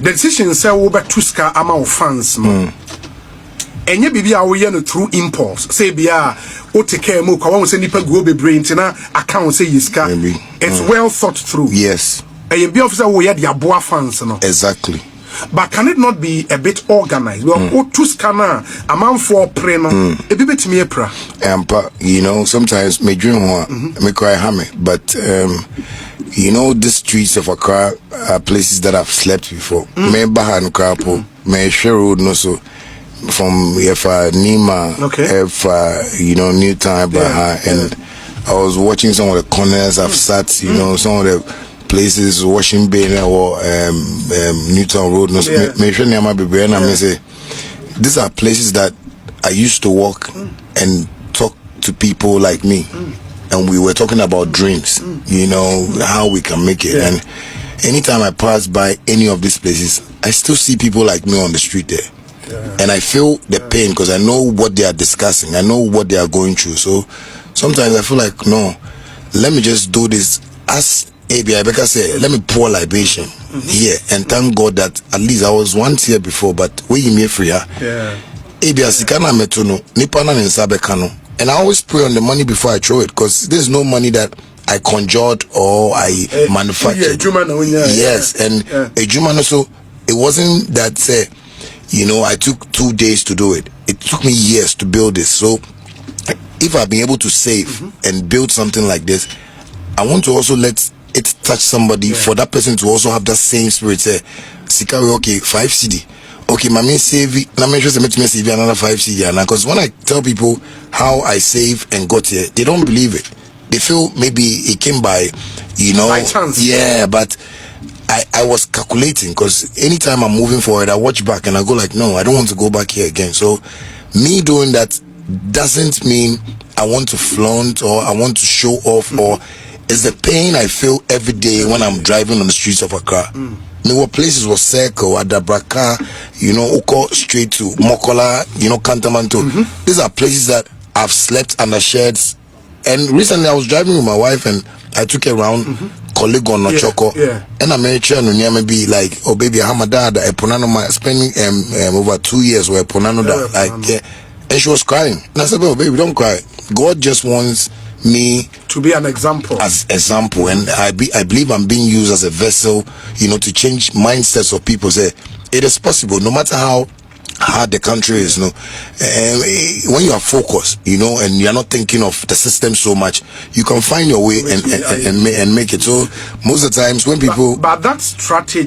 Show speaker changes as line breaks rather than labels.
The decision say we bet tuska ama fans no. Enye bibi a we no through impulse. Say bia o take care mo kwa won say nipa go be brain tina account say yiska. It's well thought through.
Yes.
And be officer we had the aboa fans no.
Exactly.
But can it not be a bit organized? Well, o tuska na amount for pre no e bi betimi epra.
You know, sometimes me dream me cry hammer, but you know, the streets of Accra are places that I've slept before. Me Bahan Krapo, me Sherwood no so from Nima, you know, Newtown Baha, and I was watching some of the corners I've sat, you know, some of the places, Washington Bay or Newtown Road. No, me sure Niyama Bibi and I say these are places that I used to walk and talk to people like me. And we were talking about dreams, you know, how we can make it. And anytime I pass by any of these places, I still see people like me on the street there. And I feel the pain because I know what they are discussing. I know what they are going through. So sometimes I feel like, no, let me just do this. As A.B. Rebecca said, let me pour libation here. And thank God that at least I was once here before, but we me free. A.B. Asikana metono, nipana ninsabekano. And I always pray on the money before I throw it, because there's no money that I conjured or I manufactured. Yes, and a Juma also, it wasn't that you know, I took 2 days to do it. It took me years to build this. So if I've been able to save and build something like this, I want to also let it touch somebody for that person to also have that same spirit. Say, Sikawe, okay, 5 CD. Okay, my main save it. Now, make sure to save another 5 CD. Because when I tell people how I save and got here, they don't believe it. They feel maybe it came by, you know,
by chance.
Yeah, but I was calculating, because anytime I'm moving forward, I watch back and I go like, no, I don't want to go back here again. So me doing that doesn't mean I want to flaunt or I want to show off, or it's the pain I feel every day when I'm driving on the streets of Accra. There were places was Circle, Adabraka, you know, Oko straight to Mokola, you know, Kantamanto. These are places that I've slept under sheds. And recently I was driving with my wife and I took her around colleague on Choco. And I made sure maybe like, oh baby, I'm a dad, spending over 2 years with Ponano, and she was crying. And I said, oh baby, don't cry. God just wants me
to be an example,
as example, and I believe I'm being used as a vessel, you know, to change mindsets of people. Say it is possible, no matter how hard the country is, you know, when you are focused, you know, and you are not thinking of the system so much, you can find your way and make it. So most of the times when people
but that strategy